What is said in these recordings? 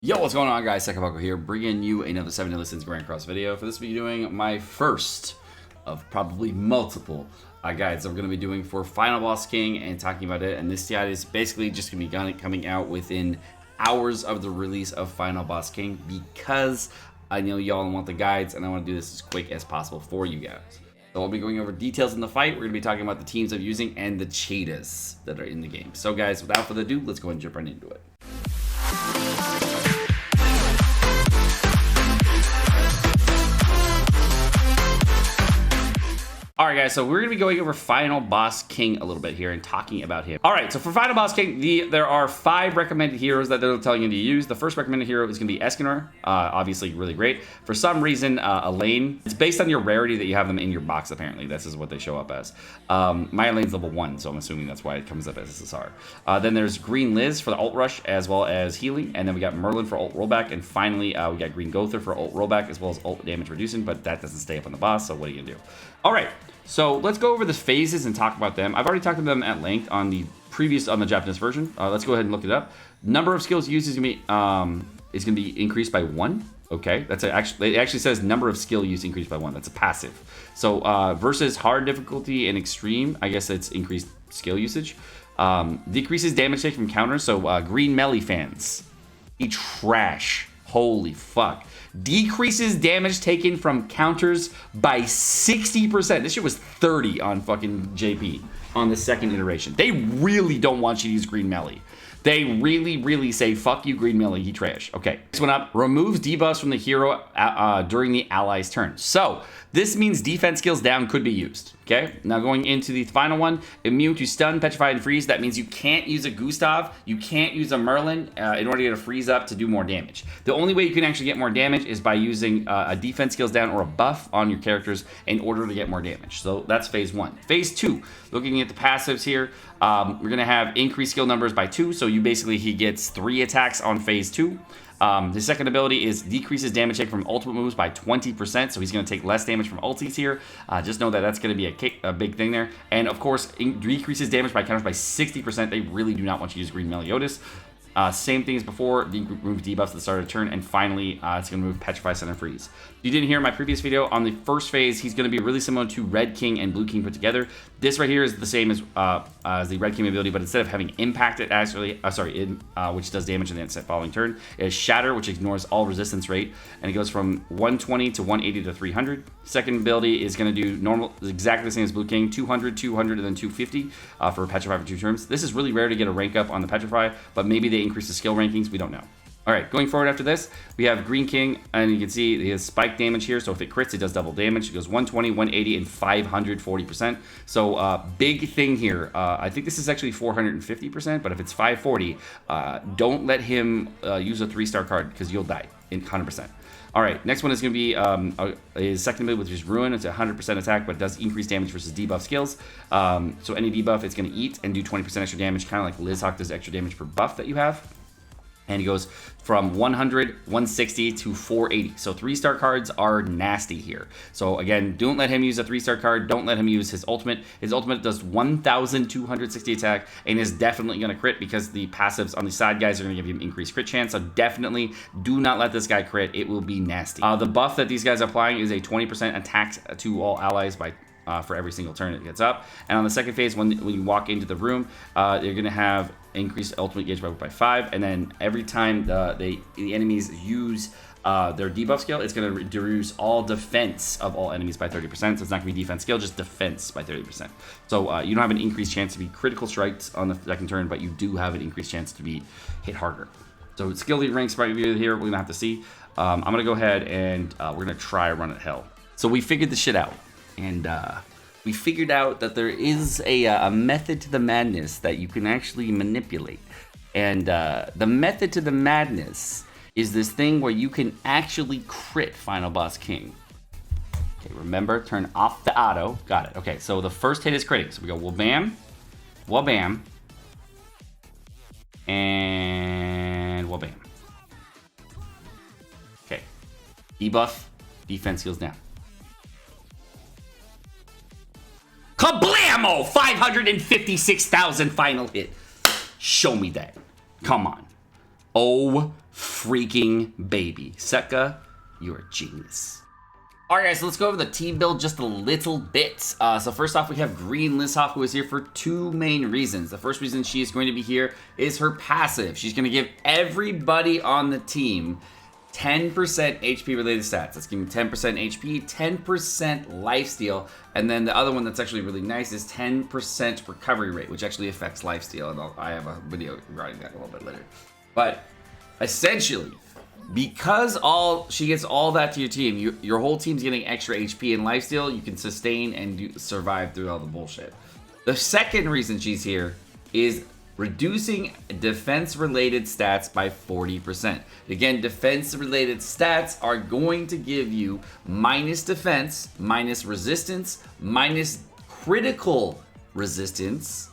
Yo, what's going on, guys? Sekapoko here, bringing you another 7 Listens Grand Cross video. For this, we'll be doing my first of probably multiple guides I'm going to be doing for Final Boss King and talking about it. And this guide is basically just going to be coming out within hours of the release of Final Boss King because I know y'all want the guides and I want to do this as quick as possible for you guys. So I'll be going over details in the fight. We're going to be talking about the teams I'm using and the cheetahs that are in the game. So guys, without further ado, let's go ahead and jump right into it. Alright guys, so we're going to be going over Final Boss King a little bit here and talking about him. Alright, so for Final Boss King, there are 5 recommended heroes that they're telling you to use. The first recommended hero is going to be Escanor, obviously really great. For some reason, Elaine, it's based on your rarity that you have them in your box apparently. This is what they show up as. My Elaine's level 1, so I'm assuming that's why it comes up as SSR. Then there's Green Liz for the ult rush as well as healing, and then we got Merlin for ult rollback, and finally we got Green Gother for ult rollback as well as ult damage reducing, but that doesn't stay up on the boss, so what are you going to do? Alright. So let's go over the phases and talk about them. I've already talked about them at length on the Japanese version. Let's go ahead and look it up. Number of skills used is gonna be increased by 1. Okay, it actually says number of skill use increased by 1. That's a passive. So versus hard difficulty and extreme, I guess it's increased skill usage. Decreases damage taken from counters. So green melee fans, trash. Holy fuck. Decreases damage taken from counters by 60%. This shit was 30 on fucking JP on the second iteration. They really don't want you to use green melee. They really say, fuck you, green melee, he trash. Okay, next one up, removes debuffs from the hero during the ally's turn. So, this means defense skills down could be used. Okay, now going into the final one, immune to stun, petrify, and freeze. That means you can't use a Gustav, you can't use a Merlin in order to get a freeze up to do more damage. The only way you can actually get more damage is by using a defense skills down or a buff on your characters in order to get more damage. So that's phase 1. Phase 2, looking at the passives here, we're gonna have increased skill numbers by 2. So he gets 3 attacks on phase 2. His second ability is decreases damage taken from ultimate moves by 20%, so he's going to take less damage from ultis here. Just know that that's going to be a big thing there. And of course, decreases damage by counters by 60%. They really do not want you to use Green Meliodas. Same thing as before, remove debuffs at the start of the turn, and finally, it's going to move Petrify, Stun, and Freeze. If you didn't hear my previous video, on the first phase, he's going to be really similar to Red King and Blue King put together. This right here is the same as the Red King ability, but instead of having Impact, it actually, which does damage in the following turn, it has Shatter, which ignores all resistance rate, and it goes from 120 to 180 to 300. Second ability is going to do normal, exactly the same as Blue King, 200, 200, and then 250 for Petrify for 2 turns. This is really rare to get a rank up on the Petrify, but maybe they increase the skill rankings, we don't know. All right, going forward after this, we have Green King, and you can see he has spike damage here, so if it crits, it does double damage. It goes 120, 180, and 540%. So big thing here, I think this is actually 450%, but if it's 540, don't let him use a 3-star card, because you'll die in 100%. All right, next one is going to be his second ability, which is Ruin. It's a 100% attack, but it does increase damage versus debuff skills. So any debuff, it's going to eat and do 20% extra damage, kind of like Lizhawk does extra damage per buff that you have. And he goes from 100, 160 to 480. So 3-star cards are nasty here. So again, don't let him use a 3-star card. Don't let him use his ultimate. His ultimate does 1,260 attack and is definitely going to crit because the passives on the side guys are going to give him increased crit chance. So definitely do not let this guy crit. It will be nasty. The buff that these guys are applying is a 20% attack to all allies by for every single turn it gets up. And on the second phase, when you walk into the room, you're going to have increased ultimate gauge by 5, and then every time the enemies use their debuff skill, it's going to reduce all defense of all enemies by 30%. So it's not going to be defense skill, just defense by 30%. So you don't have an increased chance to be critical strikes on the second turn, but you do have an increased chance to be hit harder. So skill lead ranks right here, we're going to have to see. I'm going to go ahead and we're going to try Run at Hell. So we figured this shit out. And we figured out that there is a method to the madness that you can actually manipulate. And the method to the madness is this thing where you can actually crit Final Boss King. Okay, remember, turn off the auto. Got it. Okay, so the first hit is critting. So we go wabam, wabam, and wabam. Okay, debuff, defense skills down. Kablamo! 556,000 final hit. Show me that. Come on. Oh, freaking baby. Seka, you're a genius. Alright guys, so let's go over the team build just a little bit. So first off, we have Green Lizhawk, who is here for two main reasons. The first reason she is going to be here is her passive. She's going to give everybody on the team 10% HP related stats. That's giving 10% HP, 10% lifesteal, and then the other one that's actually really nice is 10% recovery rate, which actually affects lifesteal, and I have a video regarding that a little bit later. But essentially, because she gets all that to your team, your whole team's getting extra HP and lifesteal, you can sustain and survive through all the bullshit. The second reason she's here is reducing defense-related stats by 40%. Again, defense-related stats are going to give you minus defense, minus resistance, minus critical resistance,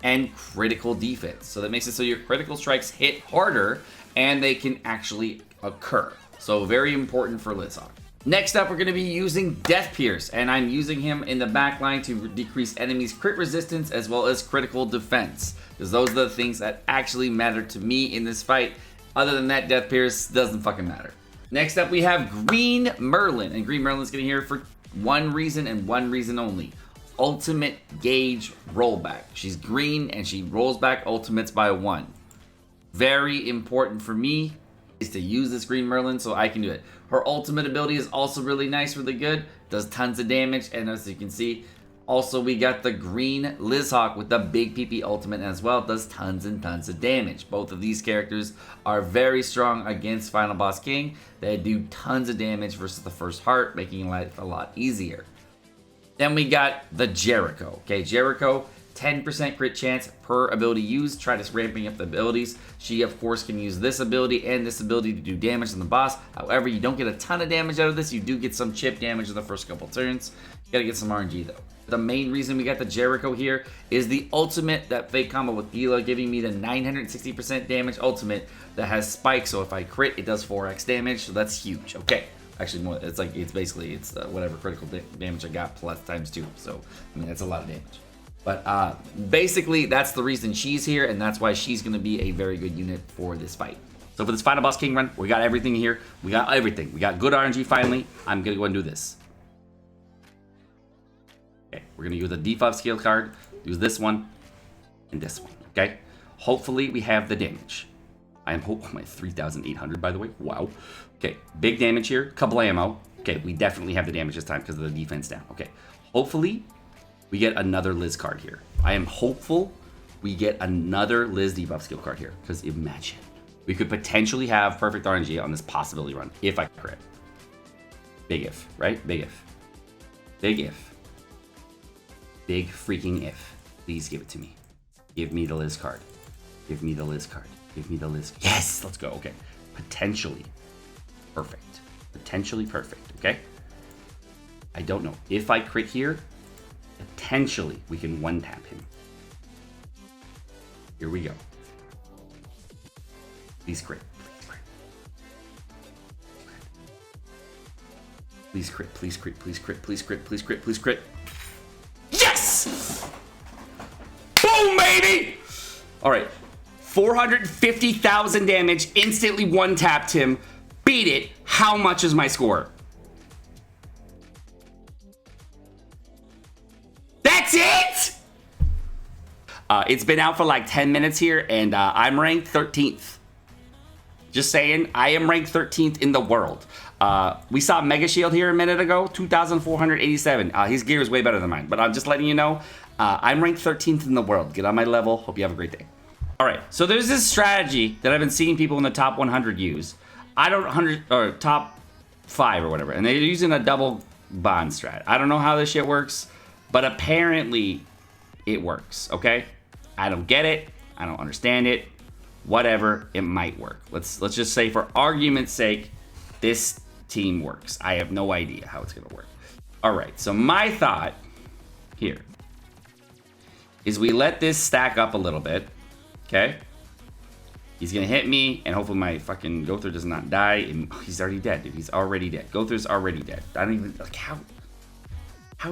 and critical defense. So that makes it so your critical strikes hit harder, and they can actually occur. So very important for Lizhawk. Next up, we're going to be using Death Pierce, and I'm using him in the back line to decrease enemies' crit resistance as well as critical defense, because those are the things that actually matter to me in this fight. Other than that, Death Pierce doesn't fucking matter. Next up, we have Green Merlin, and Green Merlin's going to be here for one reason and one reason only: ultimate gauge rollback. She's green and she rolls back ultimates by 1. Very important for me is to use this Green Merlin so I can do it. Her ultimate ability is also really nice, really good. Does tons of damage, and as you can see, also we got the Green Lizhawk with the big PP ultimate as well. Does tons and tons of damage. Both of these characters are very strong against Final Boss King. They do tons of damage versus the first heart, making life a lot easier. Then we got the Jericho. Okay, Jericho, 10% crit chance per ability used. Try just ramping up the abilities. She, of course, can use this ability and this ability to do damage on the boss. However, you don't get a ton of damage out of this. You do get some chip damage in the first couple turns. You gotta get some RNG, though. The main reason we got the Jericho here is the ultimate, that fake combo with Gila, giving me the 960% damage ultimate that has spike. So if I crit, it does 4x damage. So that's huge. Okay. Actually, more. It's basically whatever critical damage I got plus times 2. So I mean, that's a lot of damage. But basically, that's the reason she's here, and that's why she's going to be a very good unit for this fight. So for this Final Boss King run, we got everything here. We got everything. We got good RNG finally. I'm going to go and do this. Okay, we're going to use a debuff skill card, use this one, and this one, okay? Hopefully, we have the damage. I am hoping my 3,800, by the way. Wow. Okay, big damage here, couple ammo. Okay, we definitely have the damage this time because of the defense down. Okay, hopefully, we get another Liz card here. I am hopeful we get another Liz debuff skill card here, because imagine. We could potentially have perfect RNG on this possibility run, if I crit. Big if, right? Big if. Big if. Big freaking if. Please give it to me. Give me the Liz card. Give me the Liz card. Give me the Liz. Yes, let's go. Okay. Potentially perfect. Potentially perfect, okay? I don't know. If I crit here, potentially we can one-tap him. Here we go. Please crit. Please crit. Please crit. Please crit. Please crit. Please crit. Please crit. Yes! Boom, baby! All right. 450,000 damage. Instantly one-tapped him. Beat it. How much is my score? That's it? It's been out for like 10 minutes here, and I'm ranked 13th. Just saying, I am ranked 13th in the world. We saw Mega Shield here a minute ago, 2,487. His gear is way better than mine, but I'm just letting you know, I'm ranked 13th in the world. Get on my level. Hope you have a great day. All right, so there's this strategy that I've been seeing people in the top 100 use. I don't 100 or top 5 or whatever, and they're using a double bond strat. I don't know how this shit works, but apparently it works. Okay, I don't get it. I don't understand it. Whatever, it might work. Let's just say, for argument's sake, this team works. I have no idea how it's gonna work. All right, so my thought here is we let this stack up a little bit. Okay, he's gonna hit me, and hopefully my fucking Thur does not die. And he's already dead, dude. He's already dead. Thur's already dead. I don't even, like, how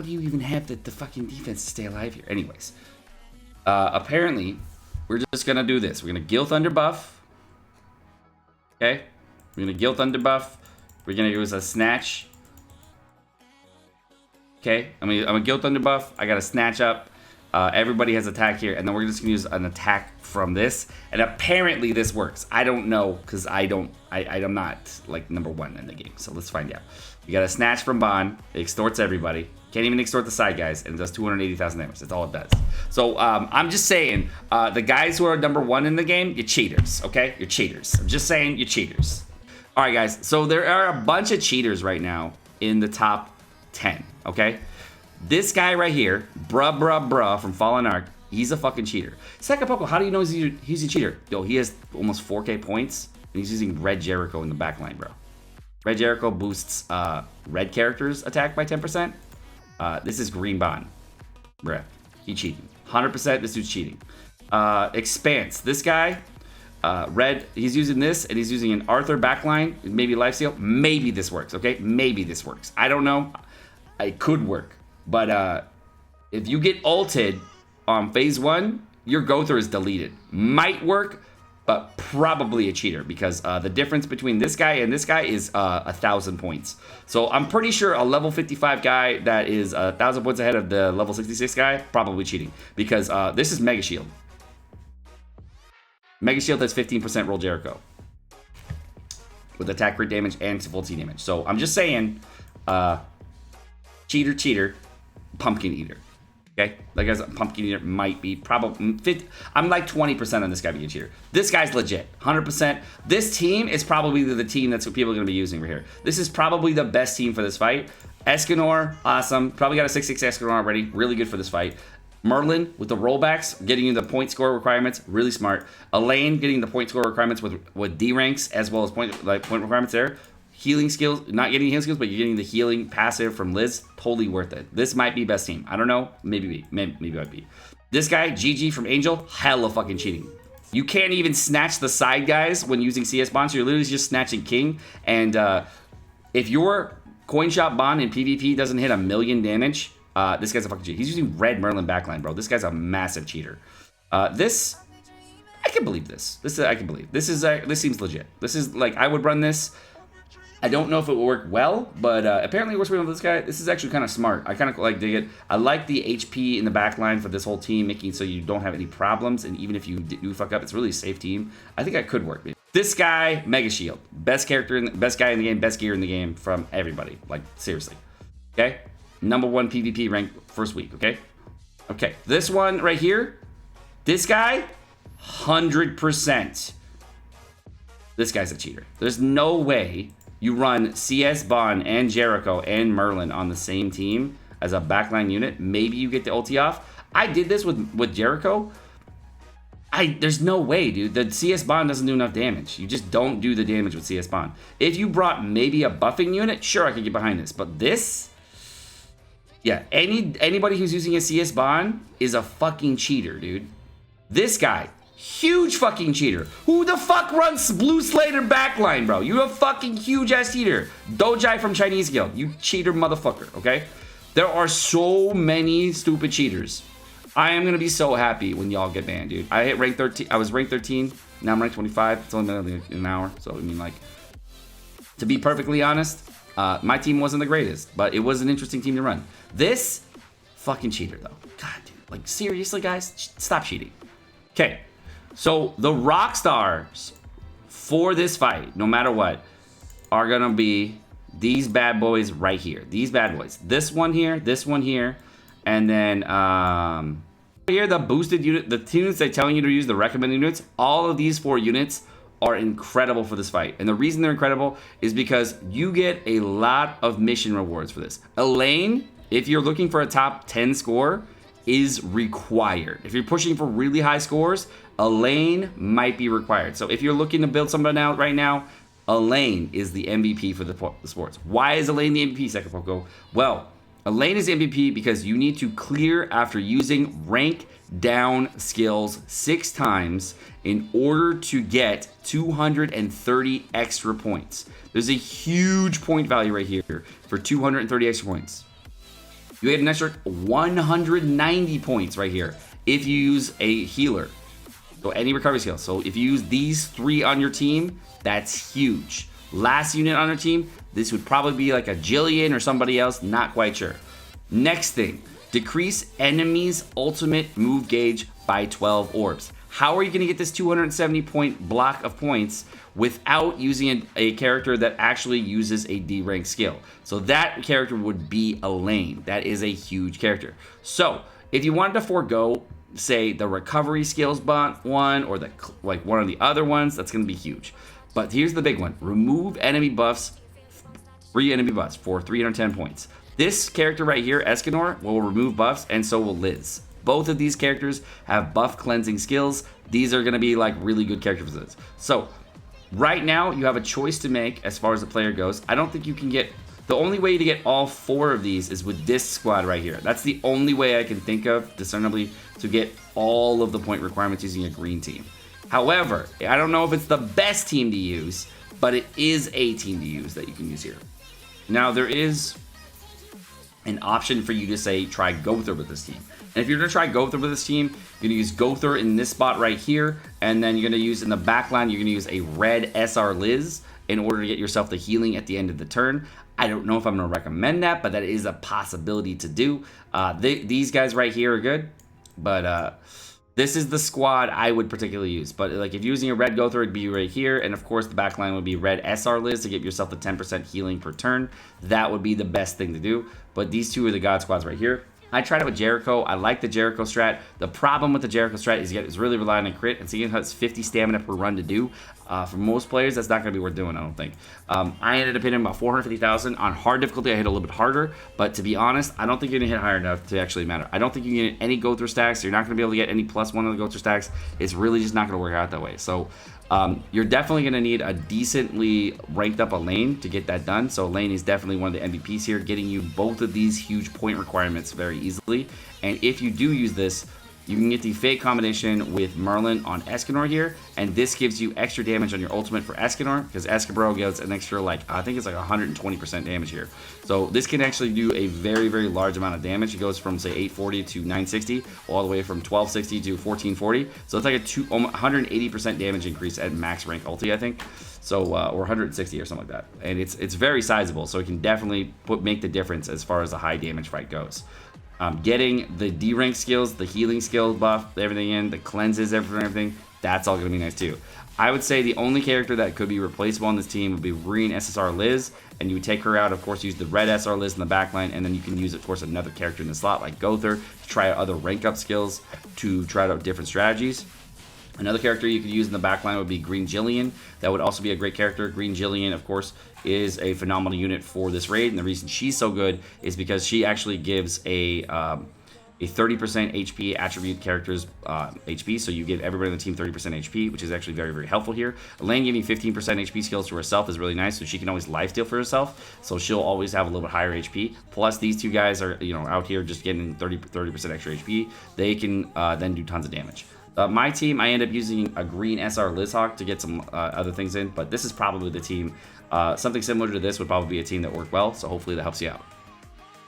do you even have the fucking defense to stay alive here? Anyways, apparently we're just gonna do this. We're gonna Thunder buff. Okay, we're gonna guilt underbuff. We're gonna use a snatch. Okay, I'm a guilt underbuff. I got a snatch up. Everybody has attack here, and then we're just gonna use an attack from this. And apparently this works. I don't know, because I'm not like #1 in the game. So let's find out. We got a snatch from Bond. It extorts everybody. Can't even extort the side guys, and it does 280,000 damage. That's all it does. So I'm just saying, the guys who are #1 in the game, you're cheaters. Okay, you're cheaters. I'm just saying, you're cheaters. All right, guys. So there are a bunch of cheaters right now in the top 10. Okay. This guy right here, bruh from Fallen Ark, he's a fucking cheater. Sekapoko, how do you know he's a cheater? Yo, he has almost 4K points, and he's using Red Jericho in the backline, bro. Red Jericho boosts red characters' attack by 10%. This is Green Bond. Bruh, he cheating. 100% this dude's cheating. Expanse, this guy, red, he's using this, and he's using an Arthur backline, maybe lifesteal. Maybe this works, okay? Maybe this works. I don't know. It could work. But if you get ulted on phase 1, your Thur is deleted. Might work, but probably a cheater, because the difference between this guy and this guy is 1,000 points. So I'm pretty sure a level 55 guy that is 1,000 points ahead of the level 66 guy, probably cheating, because this is Mega Shield. Mega Shield has 15% roll Jericho with attack crit damage and full T damage. So I'm just saying, cheater. Pumpkin eater. Okay, like guys, pumpkin eater might be probably 50. I'm like 20% on this guy being a cheater. This guy's legit, 100%. This team is probably the team that's what people are going to be using right here. This is probably the best team for this fight. Escanor, awesome. Probably got a 6/6 Escanor already. Really good for this fight. Merlin with the rollbacks, getting you the point score requirements, really smart. Elaine getting the point score requirements with D ranks as well as point requirements there. Healing skills, not getting healing skills, but you're getting the healing passive from Liz. Totally worth it. This might be best team. I don't know. Maybe might be. This guy, GG from Angel, hella fucking cheating. You can't even snatch the side guys when using CS Bond, so you're literally just snatching King. And if your coin shop Bond in PvP doesn't hit 1,000,000 damage, this guy's a fucking cheater. He's using red Merlin backline, bro. This guy's a massive cheater. This, I can believe this. I can believe. This seems legit. This is like, I would run this. I don't know if it will work well, but apparently it works well with this guy. This is actually kind of smart. I kind of like dig it. I like the HP in the back line for this whole team, making it so you don't have any problems. And even if you do fuck up, it's really a safe team. I think that could work. This guy, Mega Shield, best character, best guy in the game, best gear in the game from everybody. Like seriously, okay. #1 PvP rank first week. Okay. This one right here, this guy, 100%. This guy's a cheater. There's no way you run CS Bond and Jericho and Merlin on the same team as a backline unit. Maybe you get the ulti off. I did this with Jericho. There's no way, dude. The CS Bond doesn't do enough damage. You just don't do the damage with CS Bond. If you brought maybe a buffing unit, sure, I could get behind this. But this, yeah, anybody who's using a CS Bond is a fucking cheater, dude. This guy, huge fucking cheater. Who the fuck runs Blue Slater backline, bro? You a fucking huge ass cheater. Dojai from Chinese Guild. You cheater motherfucker, okay? There are so many stupid cheaters. I am gonna be so happy when y'all get banned, dude. I hit rank 13. I was ranked 13. Now I'm ranked 25. It's only been an hour. So, I mean, like, to be perfectly honest, my team wasn't the greatest, but it was an interesting team to run. This fucking cheater, though. God, dude. Like, seriously, guys? Stop cheating. Okay. So the rock stars for this fight, no matter what, are gonna be these bad boys right here. These bad boys. This one here, and then here the boosted unit, the units they're telling you to use, the recommended units. All of these 4 units are incredible for this fight, and the reason they're incredible is because you get a lot of mission rewards for this. Elaine, if you're looking for a top 10 score, is required. If you're pushing for really high scores, Elaine might be required. So if you're looking to build somebody out right now, Elaine is the MVP for the sports. Why is Elaine the MVP, Sekapoko? Well, Elaine is MVP because you need to clear after using rank down skills 6 times in order to get 230 extra points. There's a huge point value right here for 230 extra points. You get an extra 190 points right here if you use a healer. So any recovery skill. So if you use these 3 on your team, That's huge. Last unit on our team, this would probably be like a Jillian or somebody else, not quite sure. Next thing, decrease enemies' ultimate move gauge by 12 orbs. How are you going to get this 270 point block of points without using a character that actually uses a D rank skill? So that character would be Elaine. That is a huge character. So if you wanted to forego, say, the recovery skills one or the like one of the other ones, that's going to be huge. But here's the big one. Remove enemy buffs, free enemy buffs for 310 points. This character right here, Escanor, will remove buffs, and so will Liz. Both of these characters have buff cleansing skills. These are going to be like really good characters for this. So right now you have a choice to make as far as the player goes. I don't think you can get, the only way to get all 4 of these is with this squad right here. That's the only way I can think of discernibly to get all of the point requirements using a green team. However, I don't know if it's the best team to use, but it is a team to use that you can use here. Now there is an option for you to say try Thur with this team. And if you're going to try Thur with this team, you're going to use Thur in this spot right here, and then you're going to use in the back line, you're going to use a red SR Liz in order to get yourself the healing at the end of the turn. I don't know if I'm going to recommend that, but that is a possibility to do. These guys right here are good, but this is the squad I would particularly use. But like if you're using a red Thur, it'd be right here, and of course the back line would be red SR Liz to give yourself the 10% healing per turn. That would be the best thing to do. But these two are the god squads right here. I tried it with Jericho. I like the Jericho strat. The problem with the Jericho strat is it's really relying on crit, and seeing how it's 50 stamina per run to do. For most players, that's not going to be worth doing, I don't think. I ended up hitting about 450,000. On hard difficulty, I hit a little bit harder, but to be honest, I don't think you're going to hit higher enough to actually matter. I don't think you can get any Thur stacks. You're not going to be able to get any +1 on the Thur stacks. It's really just not going to work out that way. So you're definitely going to need a decently ranked up Elaine to get that done. So Elaine is definitely one of the MVPs here, getting you both of these huge point requirements very easily. And if you do use this, you can get the Fate combination with Merlin on Escanor here, and this gives you extra damage on your ultimate for Escanor, because Escabro gets an extra, like, I think it's like 120% damage here. So this can actually do a very, very large amount of damage. It goes from, say, 840 to 960, all the way from 1260 to 1440. So it's like a 180% damage increase at max rank ulti, I think. So, or 160 or something like that. And it's very sizable, so it can definitely make the difference as far as the high damage fight goes. Getting the D rank skills, the healing skills buff, everything in, the cleanses, everything, that's all going to be nice too. I would say the only character that could be replaceable on this team would be green SSR Liz, and you would take her out, of course, use the red SR Liz in the backline, and then you can use, of course, another character in the slot like Thur to try out other rank up skills, to try out different strategies. Another character you could use in the backline would be Green Jillian. That would also be a great character. Green Jillian, of course, is a phenomenal unit for this raid, and the reason she's so good is because she actually gives a 30% HP attribute characters HP, so you give everybody on the team 30% HP, which is actually very, very helpful here. Elaine giving 15% HP skills to herself is really nice, so she can always lifesteal for herself, so she'll always have a little bit higher HP. Plus, these two guys are, you know, out here just getting 30% extra HP. They can then do tons of damage. My team, I end up using a green SR Lizhawk to get some other things in, but this is probably the team. Something similar to this would probably be a team that worked well, so hopefully that helps you out.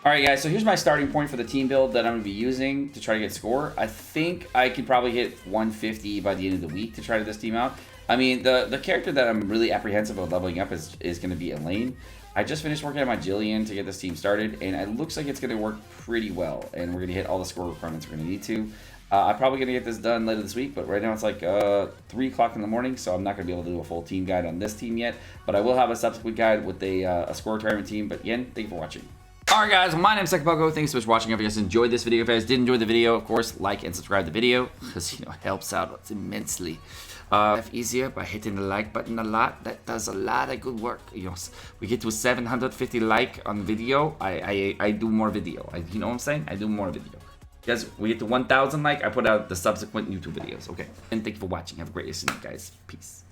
Alright guys, so here's my starting point for the team build that I'm going to be using to try to get score. I think I could probably hit 150 by the end of the week to try to this team out. I mean, the character that I'm really apprehensive of leveling up is going to be Elaine. I just finished working on my Jillian to get this team started, and it looks like it's going to work pretty well, and we're going to hit all the score requirements we're going to need to. I'm probably going to get this done later this week, but right now it's like 3 o'clock in the morning, so I'm not going to be able to do a full team guide on this team yet, but I will have a subsequent guide with a score retirement team. But again, thank you for watching. Alright guys, my name is Sekapoko. Thanks so much for watching. If you guys enjoyed this video, if you guys did enjoy the video, of course, like and subscribe to the video, because, you know, it helps out immensely. Easier by hitting the like button a lot. That does a lot of good work. You know, we get to 750 like on video, I do more video. You know what I'm saying? I do more video. Guys, we get to 1,000 like, I put out the subsequent YouTube videos. Okay, and thank you for watching. Have a great day, guys. Peace.